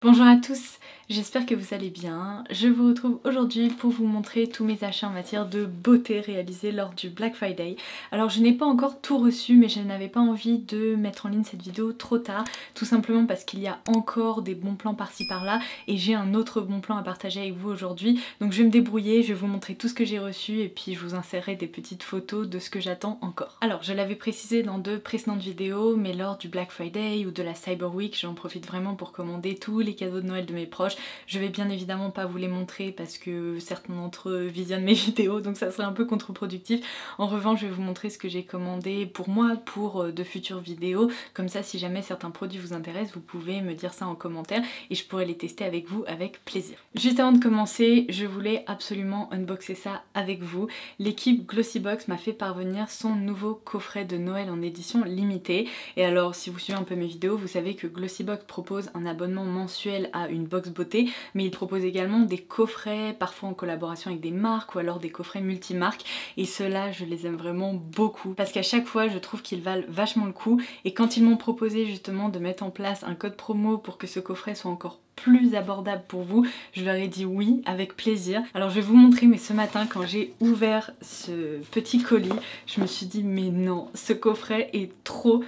Bonjour à tous, j'espère que vous allez bien. Je vous retrouve aujourd'hui pour vous montrer tous mes achats en matière de beauté réalisés lors du Black Friday. Alors je n'ai pas encore tout reçu mais je n'avais pas envie de mettre en ligne cette vidéo trop tard, tout simplement parce qu'il y a encore des bons plans par-ci par-là et j'ai un autre bon plan à partager avec vous aujourd'hui. Donc je vais me débrouiller, je vais vous montrer tout ce que j'ai reçu et puis je vous insérerai des petites photos de ce que j'attends encore. Alors je l'avais précisé dans deux précédentes vidéos, mais lors du Black Friday ou de la Cyber Week, j'en profite vraiment pour commander tous les cadeaux de Noël de mes proches. Je vais bien évidemment pas vous les montrer parce que certains d'entre eux visionnent mes vidéos, donc ça serait un peu contre-productif. En revanche, je vais vous montrer ce que j'ai commandé pour moi, pour de futures vidéos. Comme ça, si jamais certains produits vous intéressent, vous pouvez me dire ça en commentaire et je pourrai les tester avec vous avec plaisir. Juste avant de commencer, je voulais absolument unboxer ça avec vous. L'équipe Glossybox m'a fait parvenir son nouveau coffret de Noël en édition limitée. Et alors, si vous suivez un peu mes vidéos, vous savez que Glossybox propose un abonnement mensuel à une box beauté, mais il propose également des coffrets, parfois en collaboration avec des marques ou alors des coffrets multimarques, et ceux-là je les aime vraiment beaucoup parce qu'à chaque fois je trouve qu'ils valent vachement le coup, et quand ils m'ont proposé justement de mettre en place un code promo pour que ce coffret soit encore plus abordable pour vous, je leur ai dit oui avec plaisir. Alors je vais vous montrer, mais ce matin quand j'ai ouvert ce petit colis, je me suis dit mais non, ce coffret est trop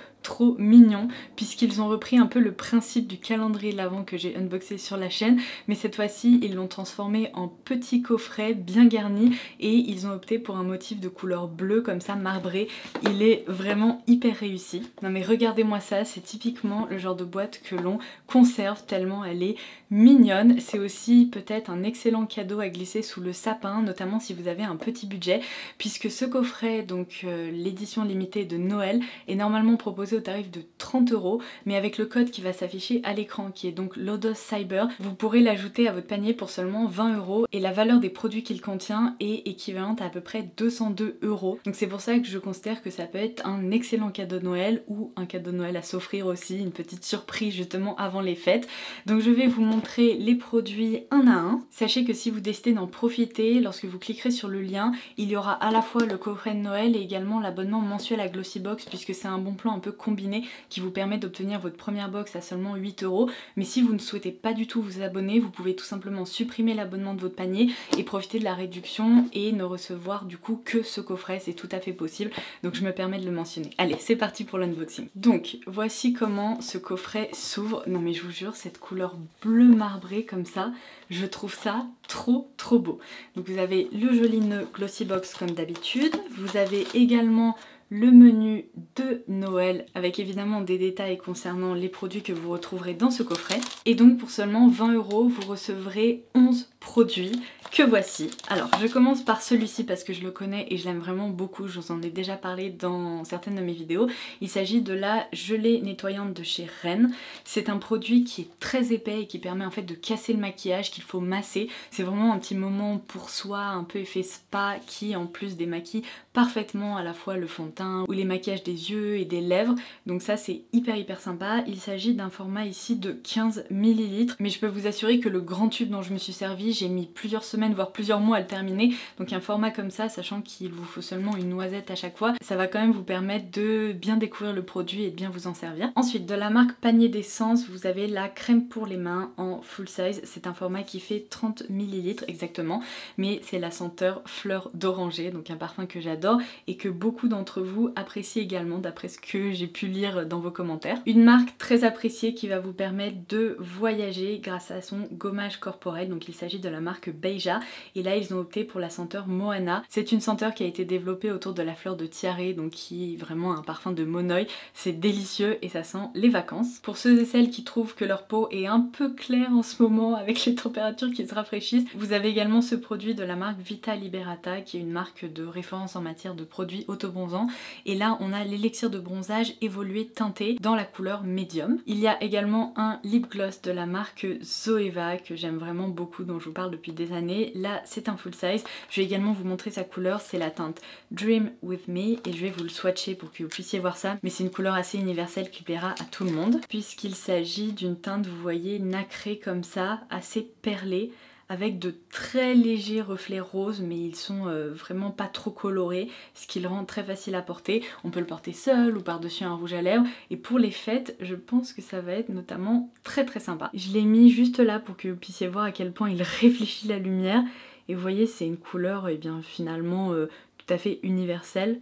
mignon, puisqu'ils ont repris un peu le principe du calendrier de l'Avent que j'ai unboxé sur la chaîne, mais cette fois-ci ils l'ont transformé en petit coffret bien garni et ils ont opté pour un motif de couleur bleue comme ça marbré. Il est vraiment hyper réussi. Non mais regardez-moi ça, c'est typiquement le genre de boîte que l'on conserve tellement elle est mignonne. C'est aussi peut-être un excellent cadeau à glisser sous le sapin, notamment si vous avez un petit budget, puisque ce coffret, donc l'édition limitée de Noël, est normalement proposé au tarif de 30 €, mais avec le code qui va s'afficher à l'écran, qui est donc Lodos Cyber, vous pourrez l'ajouter à votre panier pour seulement 20 €, et la valeur des produits qu'il contient est équivalente à peu près 202 €. Donc c'est pour ça que je considère que ça peut être un excellent cadeau de Noël, ou un cadeau de Noël à s'offrir aussi, une petite surprise justement avant les fêtes. Donc je vais vous montrer les produits un à un. Sachez que si vous décidez d'en profiter, lorsque vous cliquerez sur le lien, il y aura à la fois le coffret de Noël et également l'abonnement mensuel à Glossybox, puisque c'est un bon plan un peu combiné qui vous permet d'obtenir votre première box à seulement 8 €. Mais si vous ne souhaitez pas du tout vous abonner, vous pouvez tout simplement supprimer l'abonnement de votre panier et profiter de la réduction et ne recevoir du coup que ce coffret, c'est tout à fait possible, donc je me permets de le mentionner. Allez, c'est parti pour l'unboxing. Donc voici comment ce coffret s'ouvre. Non mais je vous jure, cette couleur bleu marbré comme ça, je trouve ça trop beau. Donc vous avez le joli nœud Glossybox comme d'habitude, vous avez également le menu de Noël avec évidemment des détails concernant les produits que vous retrouverez dans ce coffret. Et donc pour seulement 20 €, vous recevrez 11 produits que voici. Alors je commence par celui-ci parce que je le connais et je l'aime vraiment beaucoup, je vous en ai déjà parlé dans certaines de mes vidéos. Il s'agit de la gelée nettoyante de chez Rennes. C'est un produit qui est très épais et qui permet en fait de casser le maquillage, qu'il faut masser. C'est vraiment un petit moment pour soi, un peu effet spa, qui en plus démaquille parfaitement à la fois le fond de teint ou les maquillages des yeux et des lèvres. Donc ça c'est hyper sympa. Il s'agit d'un format ici de 15 ml, mais je peux vous assurer que le grand tube dont je me suis servi, j'ai mis plusieurs semaines voire plusieurs mois à le terminer. Donc un format comme ça, sachant qu'il vous faut seulement une noisette à chaque fois, ça va quand même vous permettre de bien découvrir le produit et de bien vous en servir. Ensuite, de la marque Panier d'Essence, vous avez la crème pour les mains en full size. C'est un format qui fait 30 ml exactement, mais c'est la senteur fleur d'oranger, donc un parfum que j'adore et que beaucoup d'entre vous apprécient également d'après ce que j'ai pu lire dans vos commentaires. Une marque très appréciée qui va vous permettre de voyager grâce à son gommage corporel, donc il s'agit de la marque Beija, et là ils ont opté pour la senteur Moana. C'est une senteur qui a été développée autour de la fleur de tiare, donc qui est vraiment un parfum de monoï. C'est délicieux et ça sent les vacances. Pour ceux et celles qui trouvent que leur peau est un peu claire en ce moment avec les températures qui se rafraîchissent, vous avez également ce produit de la marque Vita Liberata, qui est une marque de référence en matière de produits autobronzants, et là on a l'élixir de bronzage évolué teinté dans la couleur médium. Il y a également un lip gloss de la marque Zoeva que j'aime vraiment beaucoup, dont je vous parle depuis des années. Là c'est un full size, je vais également vous montrer sa couleur, c'est la teinte Dream With Me et je vais vous le swatcher pour que vous puissiez voir ça, mais c'est une couleur assez universelle qui plaira à tout le monde puisqu'il s'agit d'une teinte, vous voyez, nacrée comme ça, assez perlée, avec de très légers reflets roses, mais ils sont vraiment pas trop colorés, ce qui le rend très facile à porter. On peut le porter seul ou par-dessus un rouge à lèvres, et pour les fêtes, je pense que ça va être notamment très sympa. Je l'ai mis juste là pour que vous puissiez voir à quel point il réfléchit la lumière, et vous voyez c'est une couleur finalement tout à fait universelle,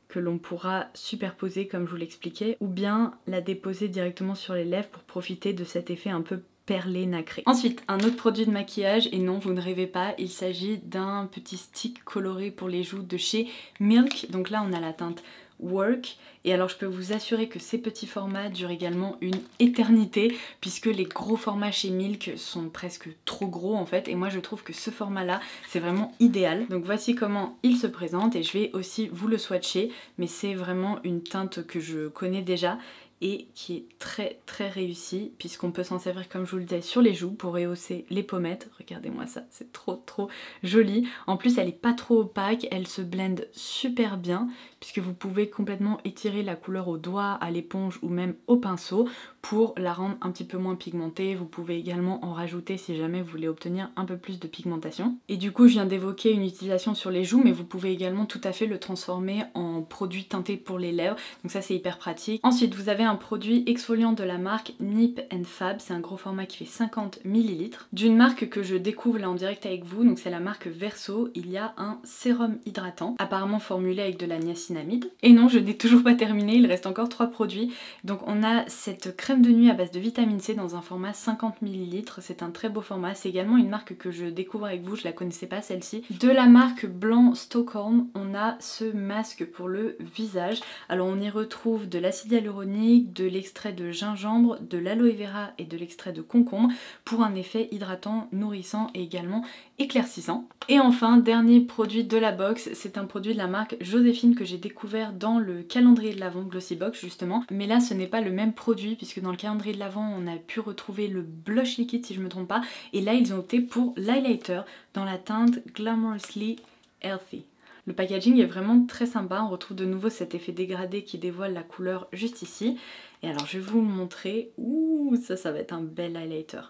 que l'on pourra superposer comme je vous l'expliquais, ou bien la déposer directement sur les lèvres pour profiter de cet effet un peu perlé nacré. Ensuite, un autre produit de maquillage, et non vous ne rêvez pas, il s'agit d'un petit stick coloré pour les joues de chez Milk. Donc là on a la teinte Work, et alors je peux vous assurer que ces petits formats durent également une éternité, puisque les gros formats chez Milk sont presque trop gros en fait, et moi je trouve que ce format là c'est vraiment idéal. Donc voici comment il se présente, et je vais aussi vous le swatcher, mais c'est vraiment une teinte que je connais déjà et qui est très réussie, puisqu'on peut s'en servir comme je vous le disais sur les joues pour rehausser les pommettes. Regardez-moi ça, c'est trop joli. En plus elle est pas trop opaque, elle se blende super bien, puisque vous pouvez complètement étirer la couleur au doigt, à l'éponge ou même au pinceau pour la rendre un petit peu moins pigmentée. Vous pouvez également en rajouter si jamais vous voulez obtenir un peu plus de pigmentation. Et du coup je viens d'évoquer une utilisation sur les joues, mais vous pouvez également tout à fait le transformer en produit teinté pour les lèvres, donc ça c'est hyper pratique. Ensuite vous avez un produit exfoliant de la marque Nip & Fab, c'est un gros format qui fait 50 ml, d'une marque que je découvre là en direct avec vous, donc c'est la marque Verso. Il y a un sérum hydratant, apparemment formulé avec de la niacinamide. Et non, je n'ai toujours pas terminé, il reste encore 3 produits. Donc on a cette crème de nuit à base de vitamine C dans un format 50 ml, c'est un très beau format, c'est également une marque que je découvre avec vous, je la connaissais pas celle-ci. De la marque Blanc Stockholm, on a ce masque pour le visage. Alors on y retrouve de l'acide hyaluronique, de l'extrait de gingembre, de l'aloe vera et de l'extrait de concombre pour un effet hydratant, nourrissant et également éclaircissant. Et enfin, dernier produit de la box, c'est un produit de la marque Joséphine que j'ai découvert dans le calendrier de l'Avent Glossybox justement, mais là ce n'est pas le même produit, puisque dans le calendrier de l'Avent on a pu retrouver le blush liquide si je me trompe pas, et là ils ont opté pour l'highlighter dans la teinte Glamorously Healthy. Le packaging est vraiment très sympa, on retrouve de nouveau cet effet dégradé qui dévoile la couleur juste ici. Et alors je vais vous le montrer, ouh ça va être un bel highlighter.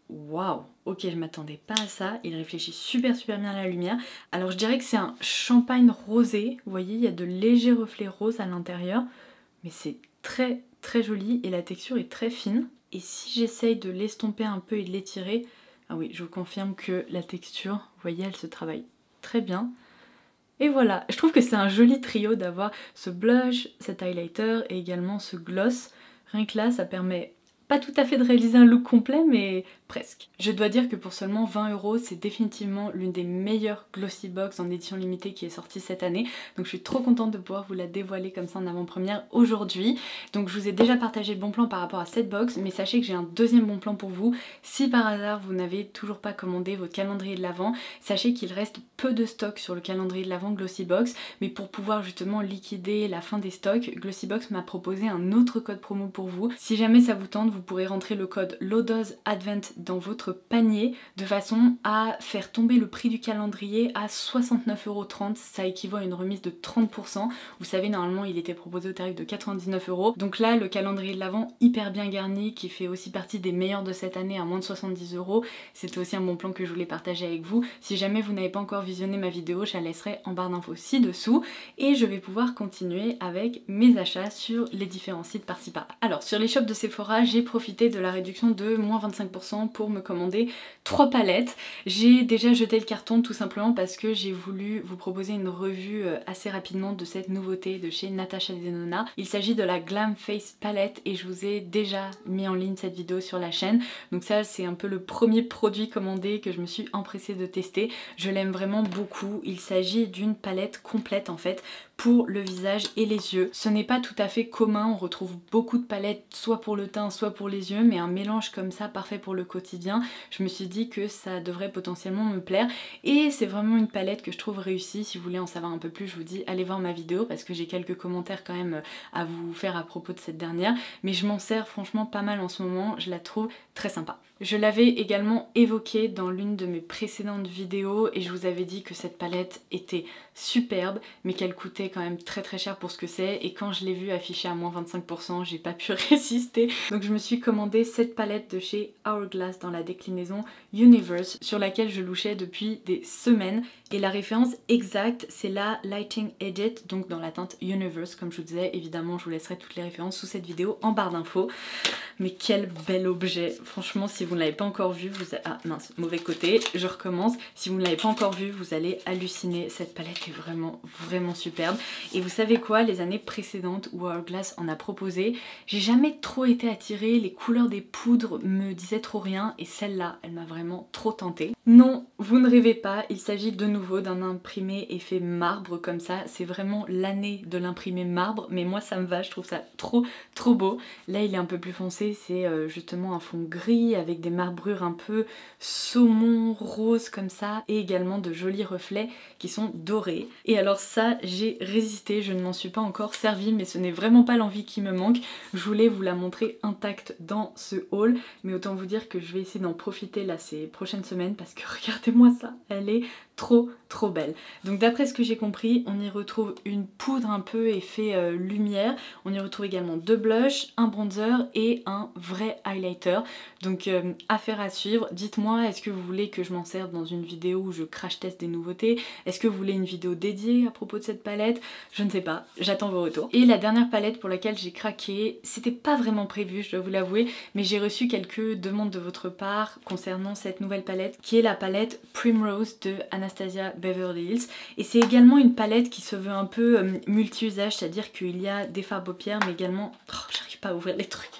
Waouh, ok, je m'attendais pas à ça, il réfléchit super bien à la lumière. Alors je dirais que c'est un champagne rosé, vous voyez il y a de légers reflets roses à l'intérieur, mais c'est très joli et la texture est très fine. Et si j'essaye de l'estomper un peu et de l'étirer, ah oui je vous confirme que la texture, vous voyez elle se travaille très bien. Et voilà, je trouve que c'est un joli trio d'avoir ce blush, cet highlighter et également ce gloss. Rien que là, ça permet pas tout à fait de réaliser un look complet, mais presque. Je dois dire que pour seulement 20 €, c'est définitivement l'une des meilleures Glossy Box en édition limitée qui est sortie cette année. Donc je suis trop contente de pouvoir vous la dévoiler comme ça en avant-première aujourd'hui. Donc je vous ai déjà partagé le bon plan par rapport à cette box, mais sachez que j'ai un deuxième bon plan pour vous. Si par hasard vous n'avez toujours pas commandé votre calendrier de l'Avent, sachez qu'il reste peu de stock sur le calendrier de l'Avent Glossy Box, mais pour pouvoir justement liquider la fin des stocks, Glossy Box m'a proposé un autre code promo pour vous. Si jamais ça vous tente, vous pourrez rentrer le code LOWDOSE-ADVENT dans votre panier de façon à faire tomber le prix du calendrier à 69,30 €. Ça équivaut à une remise de 30%. Vous savez, normalement il était proposé au tarif de 99 €. Donc là, le calendrier de l'Avent hyper bien garni, qui fait aussi partie des meilleurs de cette année à moins de 70 €. C'était aussi un bon plan que je voulais partager avec vous. Si jamais vous n'avez pas encore visionné ma vidéo, je la laisserai en barre d'infos ci-dessous. Et je vais pouvoir continuer avec mes achats sur les différents sites par-ci par-là. Alors, sur les shops de Sephora, j'ai profité de la réduction de moins 25% pour me commander 3 palettes. J'ai déjà jeté le carton tout simplement parce que j'ai voulu vous proposer une revue assez rapidement de cette nouveauté de chez Natasha Denona. Il s'agit de la Glam Face Palette et je vous ai déjà mis en ligne cette vidéo sur la chaîne. Donc ça, c'est un peu le premier produit commandé que je me suis empressée de tester. Je l'aime vraiment beaucoup. Il s'agit d'une palette complète en fait pour le visage et les yeux. Ce n'est pas tout à fait commun, on retrouve beaucoup de palettes soit pour le teint soit pour les yeux, mais un mélange comme ça parfait pour le quotidien, je me suis dit que ça devrait potentiellement me plaire et c'est vraiment une palette que je trouve réussie. Si vous voulez en savoir un peu plus, je vous dis allez voir ma vidéo parce que j'ai quelques commentaires quand même à vous faire à propos de cette dernière, mais je m'en sers franchement pas mal en ce moment, je la trouve très sympa. Je l'avais également évoqué dans l'une de mes précédentes vidéos et je vous avais dit que cette palette était superbe mais qu'elle coûtait coûté quand même très cher pour ce que c'est, et quand je l'ai vu affiché à moins 25%, j'ai pas pu résister. Donc je me suis commandé cette palette de chez Hourglass dans la déclinaison Universe, sur laquelle je louchais depuis des semaines. Et la référence exacte, c'est la Lighting Edit, donc dans la teinte Universe, comme je vous disais. Évidemment, je vous laisserai toutes les références sous cette vidéo en barre d'infos. Mais quel bel objet! Franchement, si vous ne l'avez pas encore vu, ah mince, mauvais côté, je recommence. Si vous ne l'avez pas encore vu, vous allez halluciner. Cette palette est vraiment superbe. Et vous savez quoi, les années précédentes où Hourglass en a proposé, j'ai jamais trop été attirée, les couleurs des poudres me disaient trop rien, et celle-là, elle m'a vraiment trop tentée. Non, vous ne rêvez pas, il s'agit de nouveau d'un imprimé effet marbre comme ça. C'est vraiment l'année de l'imprimé marbre, mais moi ça me va, je trouve ça trop beau. Là il est un peu plus foncé, c'est justement un fond gris avec des marbrures un peu saumon rose comme ça, et également de jolis reflets qui sont dorés. Et alors ça, j'ai résisté, je ne m'en suis pas encore servie, mais ce n'est vraiment pas l'envie qui me manque. Je voulais vous la montrer intacte dans ce haul, mais autant vous dire que je vais essayer d'en profiter là ces prochaines semaines, parce que regardez-moi ça, elle est trop belle. Donc d'après ce que j'ai compris, on y retrouve une poudre un peu effet lumière, on y retrouve également 2 blushs, un bronzer et un vrai highlighter. Donc affaire à suivre. Dites-moi, est-ce que vous voulez que je m'en serve dans une vidéo où je crash teste des nouveautés? Est-ce que vous voulez une vidéo dédiée à propos de cette palette? Je ne sais pas, j'attends vos retours. Et la dernière palette pour laquelle j'ai craqué, c'était pas vraiment prévu, je dois vous l'avouer, mais j'ai reçu quelques demandes de votre part concernant cette nouvelle palette, qui est la palette Primrose de Anastasia Beverly Hills. Et c'est également une palette qui se veut un peu multi-usage, c'est-à-dire qu'il y a des fards paupières, mais également... Oh, j'arrive pas à ouvrir les trucs.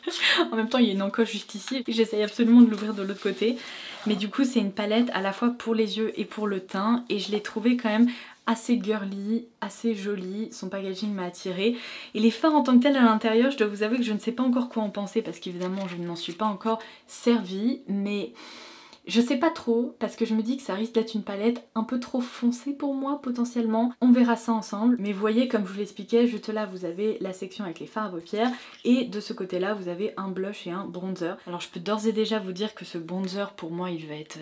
En même temps, il y a une encoche juste ici, et j'essaye absolument de l'ouvrir de l'autre côté. Mais du coup, c'est une palette à la fois pour les yeux et pour le teint, et je l'ai trouvée quand même assez girly, assez jolie, son packaging m'a attirée. Et les fards en tant que tel à l'intérieur, je dois vous avouer que je ne sais pas encore quoi en penser, parce qu'évidemment je ne m'en suis pas encore servie, mais je sais pas trop, parce que je me dis que ça risque d'être une palette un peu trop foncée pour moi potentiellement. On verra ça ensemble, mais vous voyez, comme je vous l'expliquais, juste là vous avez la section avec les fards à paupières, et de ce côté là vous avez un blush et un bronzer. Alors je peux d'ores et déjà vous dire que ce bronzer pour moi il va être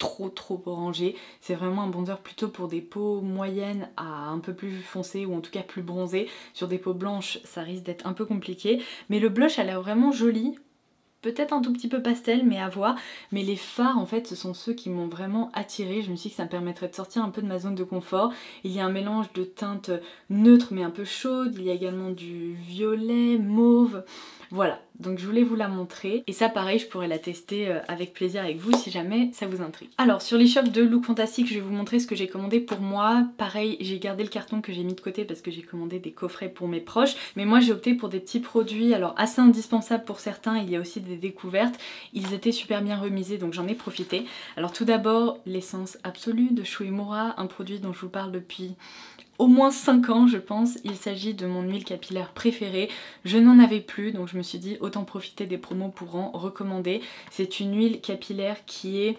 trop orangé. C'est vraiment un bronzer plutôt pour des peaux moyennes à un peu plus foncées, ou en tout cas plus bronzées. Sur des peaux blanches ça risque d'être un peu compliqué, mais le blush a l'air vraiment joli. Peut-être un tout petit peu pastel, mais à voir. Mais les fards en fait ce sont ceux qui m'ont vraiment attirée. Je me suis dit que ça me permettrait de sortir un peu de ma zone de confort. Il y a un mélange de teintes neutres mais un peu chaudes. Il y a également du violet, mauve. Voilà, donc je voulais vous la montrer. Et ça pareil, je pourrais la tester avec plaisir avec vous si jamais ça vous intrigue. Alors sur l'e-shop de Look Fantastic, je vais vous montrer ce que j'ai commandé pour moi. Pareil, j'ai gardé le carton que j'ai mis de côté parce que j'ai commandé des coffrets pour mes proches. Mais moi j'ai opté pour des petits produits, alors assez indispensables pour certains. Il y a aussi des découvertes. Ils étaient super bien remisés, donc j'en ai profité. Alors tout d'abord, l'essence absolue de Shu Uemura, un produit dont je vous parle depuis au moins 5 ans je pense. Il s'agit de mon huile capillaire préférée. Je n'en avais plus, donc je me suis dit autant profiter des promos pour en recommander. C'est une huile capillaire qui est,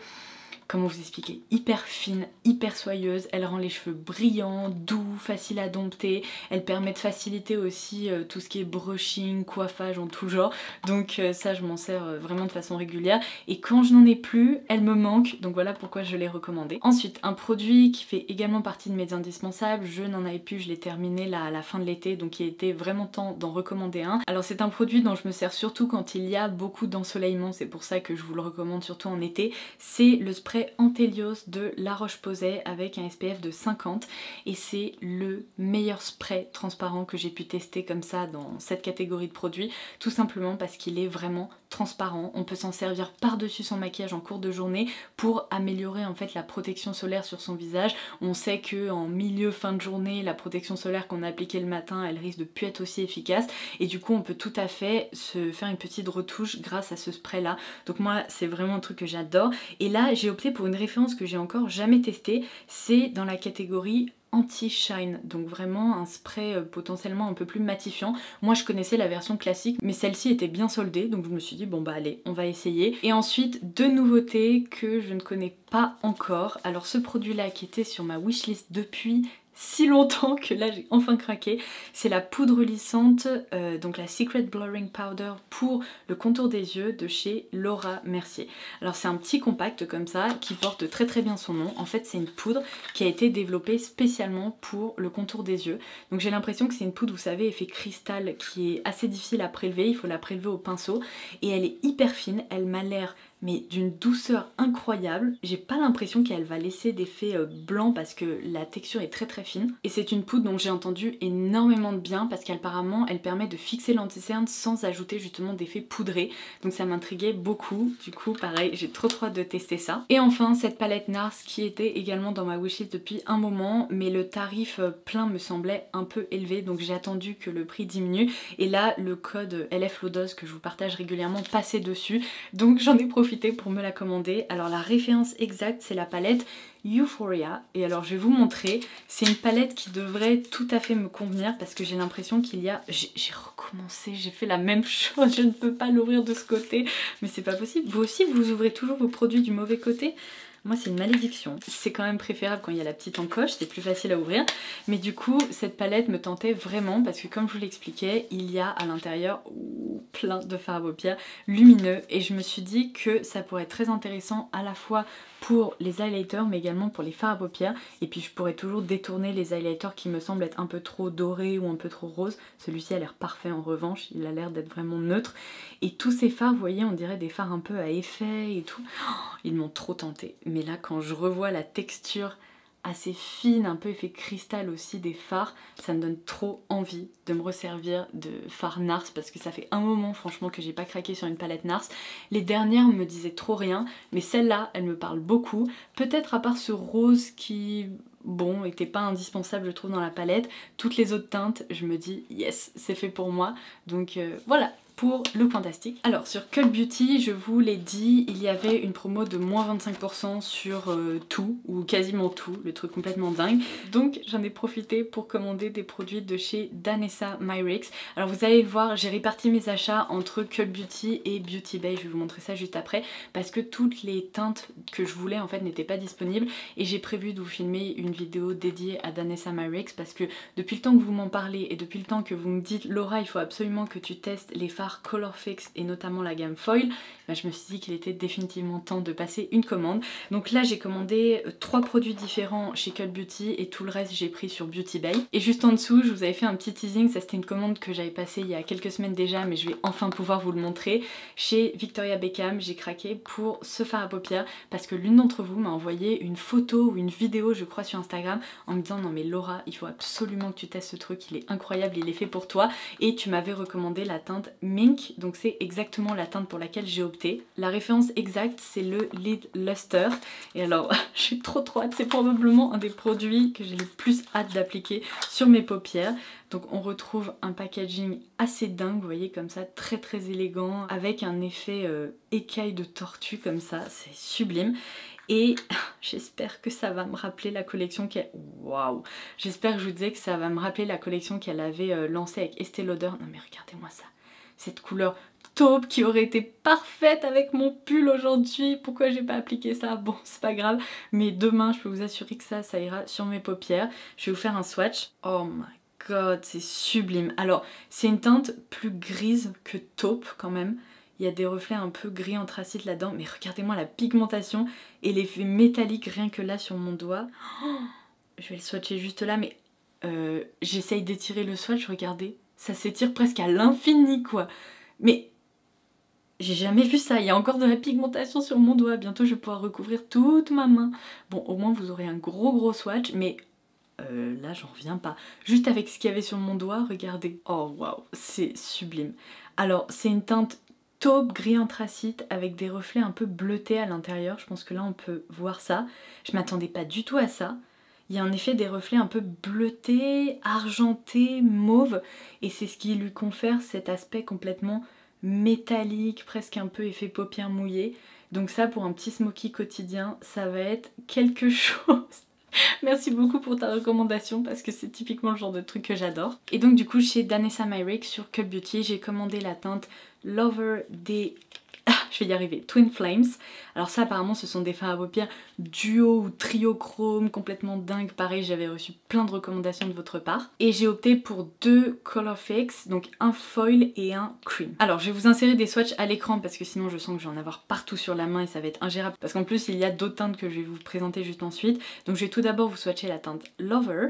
comment vous expliquer, hyper fine, hyper soyeuse, elle rend les cheveux brillants, doux, faciles à dompter, elle permet de faciliter aussi tout ce qui est brushing, coiffage en tout genre, donc ça je m'en sers vraiment de façon régulière, et quand je n'en ai plus, elle me manque, donc voilà pourquoi je l'ai recommandé. Ensuite, un produit qui fait également partie de mes indispensables, je n'en avais plus, je l'ai terminé là à la fin de l'été, donc il était vraiment temps d'en recommander un. Alors c'est un produit dont je me sers surtout quand il y a beaucoup d'ensoleillement, c'est pour ça que je vous le recommande surtout en été, c'est le spray Antelios de La Roche-Posay avec un SPF de 50, et c'est le meilleur spray transparent que j'ai pu tester comme ça dans cette catégorie de produits, tout simplement parce qu'il est vraiment transparent. On peut s'en servir par-dessus son maquillage en cours de journée pour améliorer en fait la protection solaire sur son visage. On sait que en milieu fin de journée, la protection solaire qu'on a appliquée le matin, elle risque de plus être aussi efficace, et du coup on peut tout à fait se faire une petite retouche grâce à ce spray là. Donc moi c'est vraiment un truc que j'adore, et là j'ai opté pour une référence que j'ai encore jamais testée, c'est dans la catégorie anti-shine, donc vraiment un spray potentiellement un peu plus matifiant. Moi je connaissais la version classique, mais celle-ci était bien soldée, donc je me suis dit bon bah allez, on va essayer. Et ensuite, deux nouveautés que je ne connais pas encore. Alors ce produit là qui était sur ma wishlist depuis si longtemps que là j'ai enfin craqué. C'est la poudre lissante, donc la Secret Blurring Powder pour le contour des yeux de chez Laura Mercier. Alors c'est un petit compact comme ça qui porte très très bien son nom. En fait c'est une poudre qui a été développée spécialement pour le contour des yeux. Donc j'ai l'impression que c'est une poudre, vous savez, effet cristal qui est assez difficile à prélever. Il faut la prélever au pinceau et elle est hyper fine. Elle m'a l'air mais d'une douceur incroyable. J'ai pas l'impression qu'elle va laisser d'effet blanc parce que la texture est très très fine. Et c'est une poudre dont j'ai entendu énormément de bien parce qu'apparemment elle permet de fixer l'anti-cerne sans ajouter justement d'effet poudré. Donc ça m'intriguait beaucoup. Du coup pareil, j'ai trop hâte de tester ça. Et enfin cette palette NARS qui était également dans ma wishlist depuis un moment, mais le tarif plein me semblait un peu élevé, donc j'ai attendu que le prix diminue. Et là le code LF Lodos que je vous partage régulièrement passait dessus, donc j'en ai profité pour me la commander. Alors la référence exacte c'est la palette Euphoria et alors je vais vous montrer. C'est une palette qui devrait tout à fait me convenir parce que j'ai l'impression qu'il y a... J'ai recommencé, j'ai fait la même chose, je ne peux pas l'ouvrir de ce côté mais c'est pas possible. Vous aussi vous ouvrez toujours vos produits du mauvais côté? Moi c'est une malédiction. C'est quand même préférable quand il y a la petite encoche, c'est plus facile à ouvrir. Mais du coup cette palette me tentait vraiment parce que comme je vous l'expliquais, il y a à l'intérieur plein de fards à paupières lumineux et je me suis dit que ça pourrait être très intéressant à la fois pour les highlighters mais également pour les fards à paupières. Et puis je pourrais toujours détourner les highlighters qui me semblent être un peu trop dorés ou un peu trop roses. Celui-ci a l'air parfait en revanche, il a l'air d'être vraiment neutre. Et tous ces fards, vous voyez, on dirait des fards un peu à effet et tout. Oh, ils m'ont trop tenté. Mais là quand je revois la texture assez fine, un peu effet cristal aussi des fards, ça me donne trop envie de me resservir de fards NARS parce que ça fait un moment franchement que j'ai pas craqué sur une palette NARS. Les dernières me disaient trop rien, mais celle-là elle me parle beaucoup, peut-être à part ce rose qui... bon, était pas indispensable je trouve dans la palette. Toutes les autres teintes, je me dis yes, c'est fait pour moi. Donc voilà pour le Fantastique. Alors sur Cult Beauty, je vous l'ai dit, il y avait une promo de moins 25% sur tout, ou quasiment tout, le truc complètement dingue. Donc j'en ai profité pour commander des produits de chez Danessa Myricks. Alors vous allez le voir, j'ai réparti mes achats entre Cult Beauty et Beauty Bay, je vais vous montrer ça juste après, parce que toutes les teintes que je voulais en fait n'étaient pas disponibles et j'ai prévu de vous filmer une vidéo dédiée à Danessa Myricks parce que depuis le temps que vous m'en parlez et depuis le temps que vous me dites Laura il faut absolument que tu testes les fards Color Fix et notamment la gamme Foil, bah, je me suis dit qu'il était définitivement temps de passer une commande. Donc là j'ai commandé 3 produits différents chez Cult Beauty et tout le reste j'ai pris sur Beauty Bay. Et juste en dessous je vous avais fait un petit teasing, ça c'était une commande que j'avais passée il y a quelques semaines déjà mais je vais enfin pouvoir vous le montrer. Chez Victoria Beckham j'ai craqué pour ce fard à paupières parce que l'une d'entre vous m'a envoyé une photo ou une vidéo je crois sur Instagram en me disant non mais Laura il faut absolument que tu testes ce truc, il est incroyable, il est fait pour toi, et tu m'avais recommandé la teinte Mink, donc c'est exactement la teinte pour laquelle j'ai opté. La référence exacte c'est le Lid Luster et alors je suis trop hâte, c'est probablement un des produits que j'ai le plus hâte d'appliquer sur mes paupières. Donc on retrouve un packaging assez dingue, vous voyez comme ça, très très élégant, avec un effet écaille de tortue comme ça, c'est sublime. Et j'espère que ça va me rappeler la collection qu'elle... Waouh! J'espère que je vous disais que ça va me rappeler la collection qu'elle avait lancée avec Estée Lauder. Non mais regardez-moi ça, cette couleur taupe qui aurait été parfaite avec mon pull aujourd'hui. Pourquoi j'ai pas appliqué ça? Bon, c'est pas grave, mais demain je peux vous assurer que ça ira sur mes paupières. Je vais vous faire un swatch. Oh my god, c'est sublime. Alors, c'est une teinte plus grise que taupe quand même. Il y a des reflets un peu gris anthracite là-dedans, mais regardez-moi la pigmentation et l'effet métallique rien que là sur mon doigt. Oh, je vais le swatcher juste là, mais j'essaye d'étirer le swatch, regardez. Ça s'étire presque à l'infini quoi. Mais j'ai jamais vu ça, il y a encore de la pigmentation sur mon doigt. Bientôt je vais pouvoir recouvrir toute ma main. Bon, au moins vous aurez un gros swatch, mais... là j'en reviens pas. Juste avec ce qu'il y avait sur mon doigt, regardez. Oh waouh, c'est sublime. Alors c'est une teinte taupe gris anthracite avec des reflets un peu bleutés à l'intérieur. Je pense que là on peut voir ça. Je m'attendais pas du tout à ça. Il y a en effet des reflets un peu bleutés, argentés, mauve. Et c'est ce qui lui confère cet aspect complètement métallique, presque un peu effet paupières mouillées. Donc ça pour un petit smoky quotidien, ça va être quelque chose. Merci beaucoup pour ta recommandation parce que c'est typiquement le genre de truc que j'adore. Et donc du coup chez Danessa Myricks sur Cult Beauty j'ai commandé la teinte Lover des je vais y arriver, Twin Flames. Alors ça apparemment ce sont des fards à paupières duo ou trio chrome complètement dingue. Pareil, j'avais reçu plein de recommandations de votre part. Et j'ai opté pour 2 Color Fix, donc un foil et un cream. Alors je vais vous insérer des swatchs à l'écran parce que sinon je sens que je vais en avoir partout sur la main et ça va être ingérable. Parce qu'en plus il y a d'autres teintes que je vais vous présenter juste ensuite. Donc je vais tout d'abord vous swatcher la teinte Lover.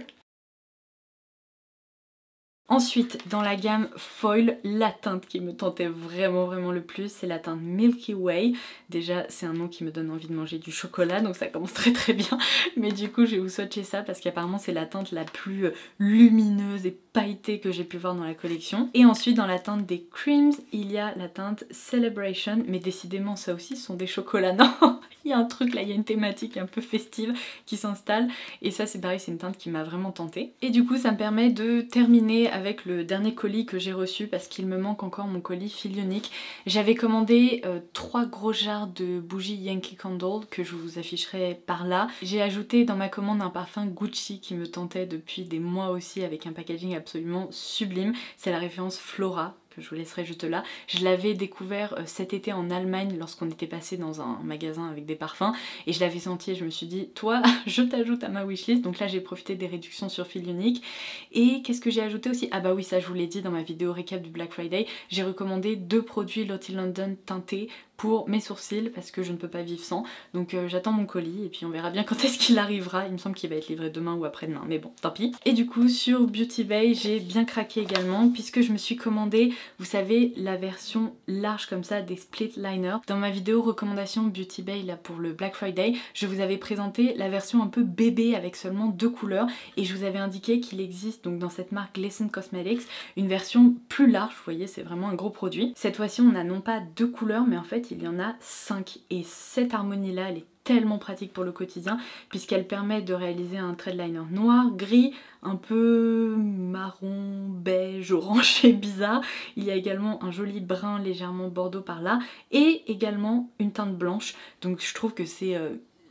Ensuite, dans la gamme Foil, la teinte qui me tentait vraiment le plus, c'est la teinte Milky Way. Déjà, c'est un nom qui me donne envie de manger du chocolat, donc ça commence très bien. Mais du coup, je vais vous swatcher ça parce qu'apparemment, c'est la teinte la plus lumineuse et pailletée que j'ai pu voir dans la collection. Et ensuite, dans la teinte des creams, il y a la teinte Celebration. Mais décidément, ça aussi, ce sont des chocolats, non? Il y a un truc là, il y a une thématique un peu festive qui s'installe. Et ça, c'est pareil, c'est une teinte qui m'a vraiment tentée. Et du coup, ça me permet de terminer avec le dernier colis que j'ai reçu parce qu'il me manque encore mon colis fil unique. J'avais commandé 3 gros jarres de bougies Yankee Candle que je vous afficherai par là. J'ai ajouté dans ma commande un parfum Gucci qui me tentait depuis des mois aussi avec un packaging absolument sublime. C'est la référence Flora, que je vous laisserai juste là. Je l'avais découvert cet été en Allemagne lorsqu'on était passé dans un magasin avec des parfums et je l'avais senti et je me suis dit toi je t'ajoute à ma wishlist. Donc là j'ai profité des réductions sur fil unique. Et qu'est-ce que j'ai ajouté aussi? Ah bah oui, ça je vous l'ai dit dans ma vidéo récap du Black Friday, j'ai recommandé 2 produits Lottie London teintés pour mes sourcils parce que je ne peux pas vivre sans. Donc j'attends mon colis et puis on verra bien quand est-ce qu'il arrivera. Il me semble qu'il va être livré demain ou après-demain, mais bon, tant pis. Et du coup sur Beauty Bay, j'ai bien craqué également puisque je me suis commandé, vous savez, la version large comme ça des split liners. Dans ma vidéo recommandation Beauty Bay là pour le Black Friday, je vous avais présenté la version un peu bébé avec seulement 2 couleurs et je vous avais indiqué qu'il existe donc dans cette marque Glisten Cosmetics une version plus large. Vous voyez, c'est vraiment un gros produit. Cette fois-ci on a non pas 2 couleurs mais en fait il y en a 5 et cette harmonie là elle est tellement pratique pour le quotidien puisqu'elle permet de réaliser un trait de liner noir, gris, un peu marron, beige, orange et bizarre. Il y a également un joli brun légèrement bordeaux par là et également une teinte blanche. Donc je trouve que c'est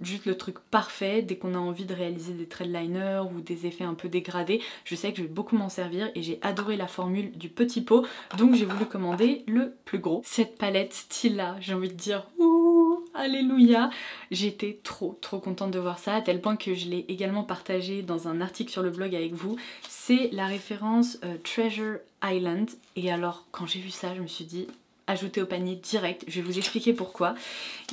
juste le truc parfait dès qu'on a envie de réaliser des traits de liner ou des effets un peu dégradés. Je sais que je vais beaucoup m'en servir et j'ai adoré la formule du petit pot, donc j'ai voulu commander le plus gros. Cette palette Stila, j'ai envie de dire ouh, alléluia. J'étais trop contente de voir ça, à tel point que je l'ai également partagé dans un article sur le blog avec vous. C'est la référence Treasure Island et alors quand j'ai vu ça je me suis dit ajouter au panier direct. Je vais vous expliquer pourquoi.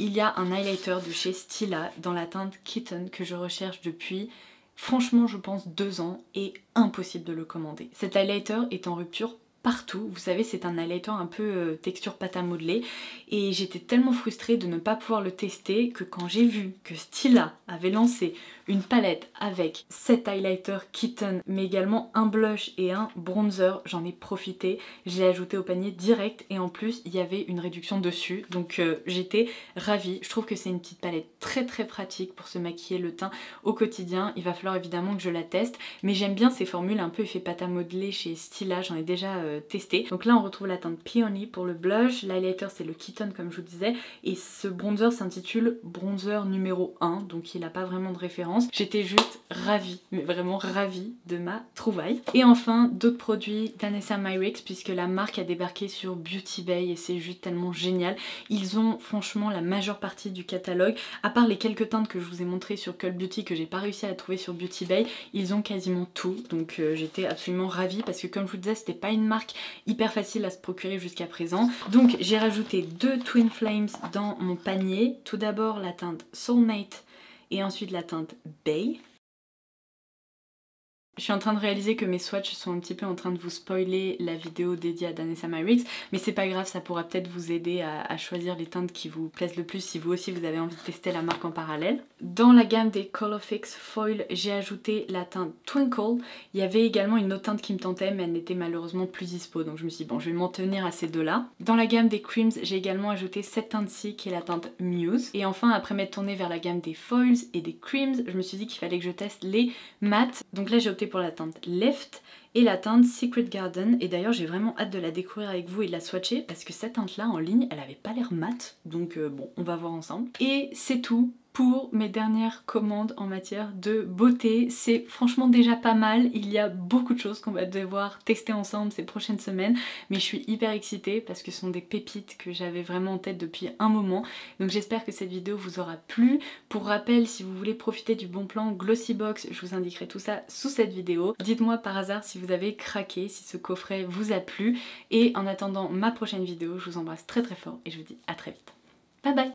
Il y a un highlighter de chez Stila dans la teinte Kitten que je recherche depuis franchement je pense 2 ans et impossible de le commander. Cet highlighter est en rupture partout. Vous savez, c'est un highlighter un peu texture pâte à modeler et j'étais tellement frustrée de ne pas pouvoir le tester que quand j'ai vu que Stila avait lancé une palette avec 7 highlighters Kitten mais également un blush et un bronzer, j'en ai profité, je l'ai ajouté au panier direct et en plus il y avait une réduction dessus donc j'étais ravie. Je trouve que c'est une petite palette très pratique pour se maquiller le teint au quotidien. Il va falloir évidemment que je la teste mais j'aime bien ces formules un peu effet pâte à modeler chez Stila, j'en ai déjà testé. Donc là on retrouve la teinte Peony pour le blush, l'highlighter c'est le Kitten comme je vous disais et ce bronzer s'intitule bronzer numéro 1 donc il n'a pas vraiment de référence. J'étais juste ravie, mais vraiment ravie de ma trouvaille. Et enfin, d'autres produits d'Anessa Myricks puisque la marque a débarqué sur Beauty Bay et c'est juste tellement génial. Ils ont franchement la majeure partie du catalogue, à part les quelques teintes que je vous ai montrées sur Cult Beauty que j'ai pas réussi à trouver sur Beauty Bay, ils ont quasiment tout. Donc j'étais absolument ravie parce que comme je vous disais, c'était pas une marque hyper facile à se procurer jusqu'à présent. Donc j'ai rajouté 2 Twin Flames dans mon panier. Tout d'abord la teinte Soulmate et ensuite la teinte Bay. Je suis en train de réaliser que mes swatchs sont un petit peu en train de vous spoiler la vidéo dédiée à Danessa Myricks, mais c'est pas grave, ça pourra peut-être vous aider à choisir les teintes qui vous plaisent le plus si vous aussi vous avez envie de tester la marque en parallèle. Dans la gamme des Colorfix Foil, j'ai ajouté la teinte Twinkle. Il y avait également une autre teinte qui me tentait mais elle n'était malheureusement plus dispo, donc je me suis dit bon, je vais m'en tenir à ces deux-là. Dans la gamme des Creams, j'ai également ajouté cette teinte-ci qui est la teinte Muse. Et enfin, après m'être tournée vers la gamme des Foils et des Creams, je me suis dit qu'il fallait que je teste les mattes. Donc là j'ai opté pour la teinte Lift et la teinte Secret Garden et d'ailleurs j'ai vraiment hâte de la découvrir avec vous et de la swatcher parce que cette teinte là en ligne elle avait pas l'air mate donc bon on va voir ensemble. Et c'est tout pour mes dernières commandes en matière de beauté. C'est franchement déjà pas mal, il y a beaucoup de choses qu'on va devoir tester ensemble ces prochaines semaines, mais je suis hyper excitée parce que ce sont des pépites que j'avais vraiment en tête depuis un moment, donc j'espère que cette vidéo vous aura plu. Pour rappel, si vous voulez profiter du bon plan Glossybox, je vous indiquerai tout ça sous cette vidéo. Dites-moi par hasard si vous avez craqué, si ce coffret vous a plu, et en attendant ma prochaine vidéo, je vous embrasse très très fort et je vous dis à très vite. Bye bye!